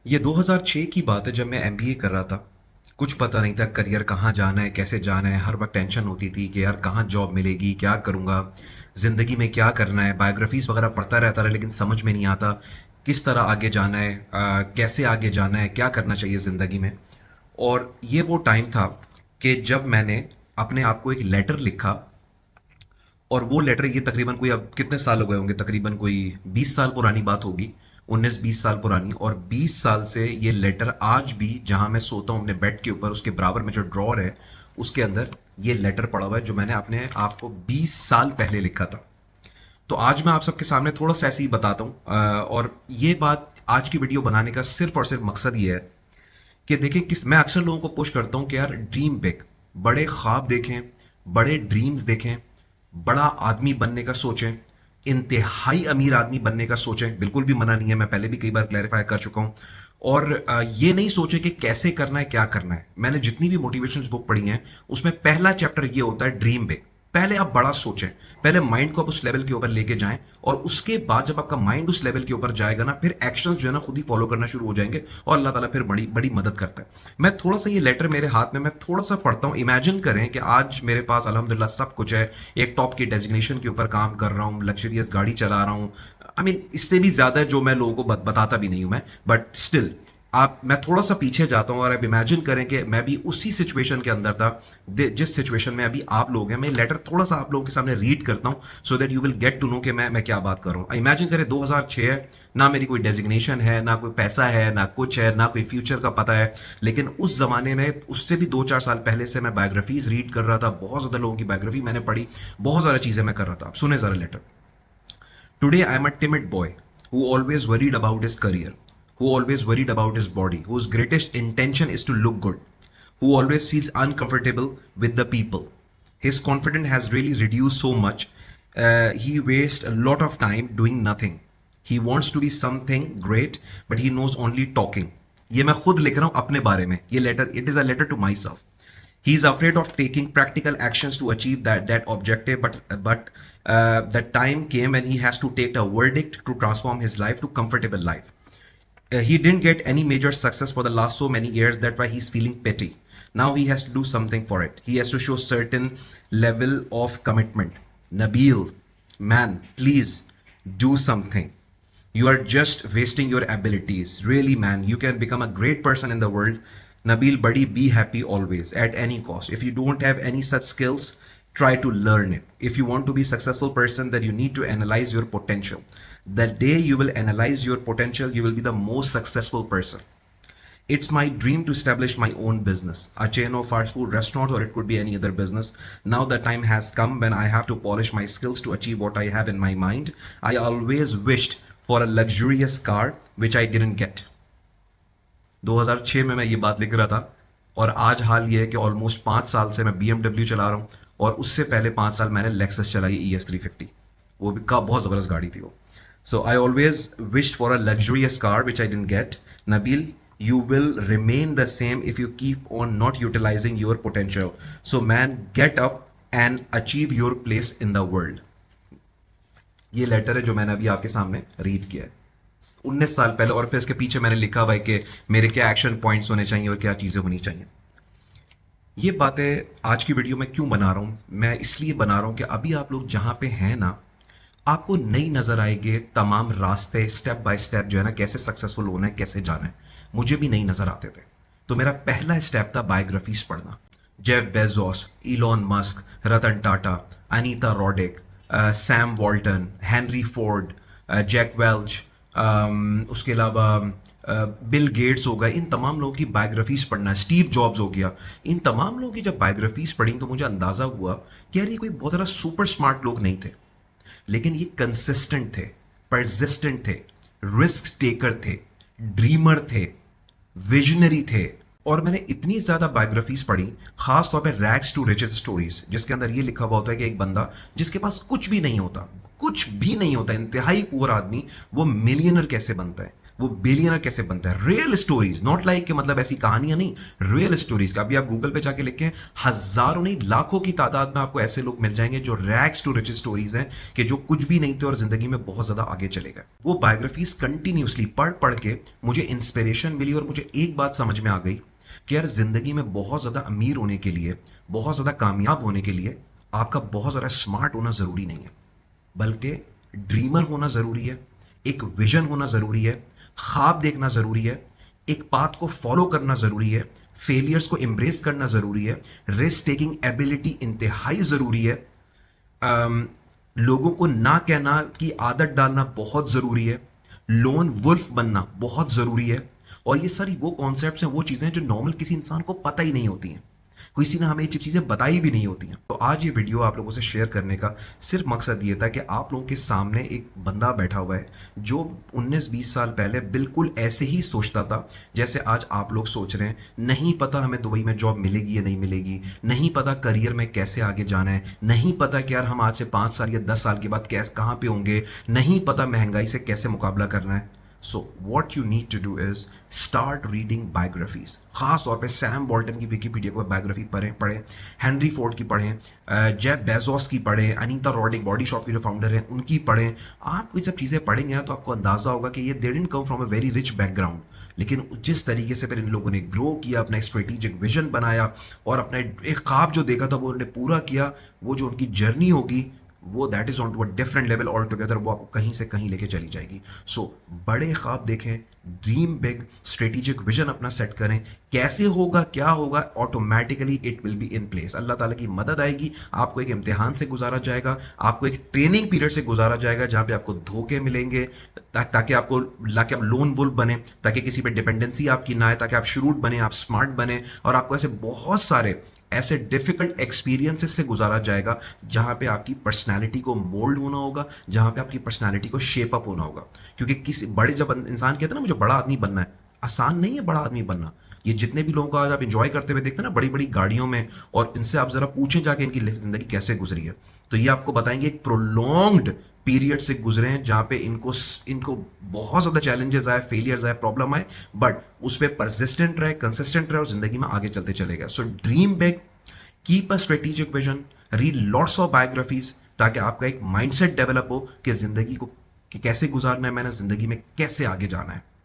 ये 2006 की बात है जब मैं एमबीए कर रहा था। कुछ पता नहीं था करियर कहाँ जाना है, कैसे जाना है। हर वक्त टेंशन होती थी कि यार कहाँ जॉब मिलेगी, क्या करूँगा, ज़िंदगी में क्या करना है। बायोग्राफीज वगैरह पढ़ता रहता रहा लेकिन समझ में नहीं आता किस तरह आगे जाना है, कैसे आगे जाना है, क्या करना चाहिए ज़िंदगी में। और ये वो टाइम था कि जब मैंने अपने आप को एक लेटर लिखा। और वो लेटर, ये तकरीबन कोई, अब कितने साल हो गए होंगे, तकरीबन कोई 20 साल पुरानी बात होगी, 19-20 साल पुरानी। और 20 साल से ये लेटर आज भी जहां मैं सोता हूं अपने बेड के ऊपर, उसके बराबर में जो ड्रॉर है उसके अंदर ये लेटर पड़ा हुआ है जो मैंने अपने आप को 20 साल पहले लिखा था। तो आज मैं आप सबके सामने थोड़ा सा ऐसे ही बताता हूँ। और ये बात, आज की वीडियो बनाने का सिर्फ और सिर्फ मकसद ये है कि देखिए, किस मैं अक्सर लोगों को पुश करता हूं कि यार ड्रीम बिग, बड़े ख्वाब देखें, बड़े ड्रीम्स देखें, बड़ा आदमी बनने का सोचें, इंतहाई अमीर आदमी बनने का सोचें। बिल्कुल भी मना नहीं है, मैं पहले भी कई बार क्लैरिफाई कर चुका हूं। और ये नहीं सोचे कि कैसे करना है, क्या करना है। मैंने जितनी भी मोटिवेशन बुक पढ़ी हैं उसमें पहला चैप्टर ये होता है ड्रीम बिग। पहले आप बड़ा सोचें, पहले माइंड को आप उस लेवल के ऊपर लेके जाएं, और उसके बाद जब आपका माइंड उस लेवल के ऊपर जाएगा ना, फिर एक्शंस जो है ना खुद ही फॉलो करना शुरू हो जाएंगे, और अल्लाह ताला फिर बड़ी बड़ी मदद करता है। मैं थोड़ा सा, ये लेटर मेरे हाथ में, मैं थोड़ा सा पढ़ता हूँ। इमेजिन करें कि आज मेरे पास अल्हम्दुलिल्लाह सब कुछ है, एक टॉप की डेजिग्नेशन के ऊपर काम कर रहा हूँ, लग्जरियस गाड़ी चला रहा हूँ। आई मीन इससे भी ज्यादा है जो मैं लोगों को बताता भी नहीं हूं मैं, बट स्टिल आप, मैं थोड़ा सा पीछे जाता हूं और आप इमेजिन करें कि मैं भी उसी सिचुएशन के अंदर था जिस सिचुएशन में अभी आप लोग हैं। मैं लेटर थोड़ा सा आप लोगों के सामने रीड करता हूं so that you will get to know कि मैं क्या बात कर रहा हूं। इमेजिन करें 2006 है, ना मेरी कोई डेजिग्नेशन है, ना कोई पैसा है, ना कुछ है, ना कोई फ्यूचर का पता है। लेकिन उस जमाने में, उससे भी 2-4 साल पहले से मैं बायोग्राफीज रीड कर रहा था, बहुत ज्यादा लोगों की बायोग्राफी मैंने पढ़ी, बहुत सारी चीजें मैं कर रहा था। आप सुने जरा letter. Today, I am a timid boy who always worried about his career, who always worried about his body, whose greatest intention is to look good, who always feels uncomfortable with the people. His confidence has really reduced so much. He wastes a lot of time doing nothing. He wants to be something great, but he knows only talking. ये मैं खुद लिख रहा हूं अपने बारे में, ये letter, it is a letter to myself. He is afraid of taking practical actions to achieve that objective, but the time came when he has to take a verdict to transform his life to comfortable life. He didn't get any major success for the last so many years. That's why he's feeling petty. Now he has to do something for it. He has to show certain level of commitment. Nabil, man, please do something. You are just wasting your abilities. Really, man, you can become a great person in the world. Nabil buddy, be happy always at any cost. If you don't have any such skills, try to learn it. If you want to be a successful person, then you need to analyze your potential. The day you will analyze your potential, you will be the most successful person. It's my dream to establish my own business, a chain of fast food restaurants, or it could be any other business. Now the time has come when I have to polish my skills to achieve what I have in my mind. I always wished for a luxurious car, which I didn't get. 2006 में मैं ये बात लिख रहा था, और आज हाल ये है कि ऑलमोस्ट 5 साल से मैं BMW चला रहा हूँ, और उससे पहले 5 साल मैंने लेक्सस चलाई, ES350। वो भी का बहुत ज़बरदस्त गाड़ी थी वो। So I always wish for a luxurious car which I didn't get. Nabeel, you will remain the same if you keep on not utilizing your potential. So man, get up and achieve your place in the world. ये letter है जो मैंने अभी आपके सामने read किया है 19 साल पहले, और फिर इसके पीछे मैंने लिखा हुआ है कि मेरे क्या एक्शन पॉइंट्स होने चाहिए और क्या चीजें होनी चाहिए। ये बातें आज की वीडियो में क्यों बना रहा हूं? मैं इसलिए बना रहा हूं कि अभी आप लोग जहां पे हैं ना, आपको नई नजर आएंगे तमाम रास्ते, स्टेप बाय स्टेप जो है ना, कैसे सक्सेसफुल होना है, कैसे जाना है। मुझे भी नहीं नजर आते थे। तो मेरा पहला स्टेप था बायोग्राफीज पढ़ना। Jeff Bezos, Elon Musk, Ratan Tata, Anita Roddick, Sam Walton, Henry Ford, Jack Welch, उसके अलावा बिल गेट्स हो गए, इन तमाम लोगों की बायोग्राफीज पढ़ना, स्टीव जॉब्स हो गया। इन तमाम लोगों की जब बायोग्राफीज पढ़ी तो मुझे अंदाजा हुआ कि यार ये कोई बहुत ज़्यादा सुपर स्मार्ट लोग नहीं थे, लेकिन ये कंसिस्टेंट थे, परसिस्टेंट थे, रिस्क टेकर थे, ड्रीमर थे, विजनरी थे। और मैंने इतनी ज्यादा बायोग्राफीज पढ़ी, खास तौर पे रैग्स टू रिचेस स्टोरीज, जिसके अंदर ये लिखा हुआ होता है कि एक बंदा जिसके पास कुछ भी नहीं होता, कुछ भी नहीं होता, इंतहाई पुअर आदमी, वो मिलियनर कैसे बनता है, वो बिलियनर कैसे बनता है, रियल स्टोरीज, नॉट लाइक कि मतलब ऐसी कहानियां नहीं, रियल स्टोरीज। अभी आप गूगल पे जाके लिखें, हजारों नहीं लाखों की तादाद में आपको ऐसे लोग मिल जाएंगे जो रैग्स टू रिचेस स्टोरीज हैं, कि जो कुछ भी नहीं थे और जिंदगी में बहुत ज्यादा आगे चले गए। वो बायोग्राफीज कंटिन्यूसली पढ़ पढ़ के मुझे इंस्पिरेशन मिली और मुझे एक बात समझ में आ गई कि यार जिंदगी में बहुत ज्यादा अमीर होने के लिए, बहुत ज्यादा कामयाब होने के लिए आपका बहुत ज्यादा स्मार्ट होना जरूरी नहीं है, बल्कि ड्रीमर होना जरूरी है, एक विजन होना जरूरी है, ख्वाब देखना जरूरी है, एक पाथ को फॉलो करना जरूरी है, फेलियर्स को एम्ब्रेस करना जरूरी है, रिस्क टेकिंग एबिलिटी इंतहाई जरूरी है, लोगों को ना कहना की आदत डालना बहुत जरूरी है, लोन वुल्फ बनना बहुत जरूरी है। और ये सारी वो कॉन्सेप्ट्स हैं, वो चीजें हैं जो नॉर्मल किसी इंसान को पता ही नहीं होती हैं, किसी ने हमें ये चीजें बताई भी नहीं होती हैं। तो आज ये वीडियो आप लोगों से शेयर करने का सिर्फ मकसद ये था कि आप लोगों के सामने एक बंदा बैठा हुआ है जो 19-20 साल पहले बिल्कुल ऐसे ही सोचता था जैसे आज आप लोग सोच रहे हैं। नहीं पता हमें दुबई में जॉब मिलेगी या नहीं मिलेगी, नहीं पता करियर में कैसे आगे जाना है, नहीं पता कि यार हम आज से 5 साल या 10 साल के बाद कैसे कहाँ पे होंगे, नहीं पता महंगाई से कैसे मुकाबला करना है। So what you need to do is start reading biographies. खास तौर पे सैम बॉल्टन की विकीपीडिया को बायोग्राफी पढ़ें, हेनरी फोर्ड की पढ़ें, जेफ बेजोस की पढ़ें, अनीता रॉडिक बॉडी शॉप के जो फाउंडर हैं उनकी पढ़ें। आप ये सब चीज़ें पढ़ेंगे ना तो आपको अंदाजा होगा कि ये they didn't come from a very rich background, लेकिन जिस तरीके से फिर इन लोगों ने ग्रो किया, अपना स्ट्रेटेजिक विजन बनाया और अपना एक ख्वाब जो देखा था वो उन्होंने पूरा किया, वो जो उनकी जर्नी होगी वो that is on to a different level altogether, वो आपको कहीं से कहीं लेके चली जाएगी। सो बड़े ख्वाब देखें, ड्रीम बिग, स्ट्रेटेजिक विजन अपना सेट करें। कैसे होगा, क्या होगा, automatically it will be in place. अल्लाह ताला की मदद आएगी, आपको एक इम्तिहान से गुजारा जाएगा, आपको एक ट्रेनिंग पीरियड से गुजारा जाएगा जहां पे आपको धोखे मिलेंगे, ताकि आप लोन वुल्फ बने, ताकि किसी पे डिपेंडेंसी आपकी ना आए, ताकि आप श्रूड बने, आप स्मार्ट बने, और आपको ऐसे बहुत सारे ऐसे डिफिकल्ट एक्सपीरियंसेस से गुजारा जाएगा जहां पे आपकी पर्सनालिटी को मोल्ड होना होगा, जहां पे आपकी पर्सनालिटी को शेप अप होना होगा। क्योंकि किसी बड़े, जब इंसान कहते हैं ना मुझे बड़ा आदमी बनना है, आसान नहीं है बड़ा आदमी बनना। ये जितने भी लोगों को आज आप इंजॉय करते हुए देखते हैं ना बड़ी बड़ी गाड़ियों में, और इनसे आप जरा पूछें जाके इनकी जिंदगी कैसे गुजरी है, तो ये आपको बताएंगे एक प्रोलॉन्ग्ड पीरियड से गुजरे हैं जहां पे इनको इनको बहुत ज्यादा चैलेंजेस आए, फेलियर्स आए, प्रॉब्लम आए, बट उस पर परसिस्टेंट रहे, कंसिस्टेंट रहे और जिंदगी में आगे चलते चले गए। So dream big, keep a strategic vision, read lots of biographies, ताकि आपका एक माइंडसेट डेवलप हो कि जिंदगी को कि कैसे गुजारना है, मैंने जिंदगी में कैसे आगे जाना है।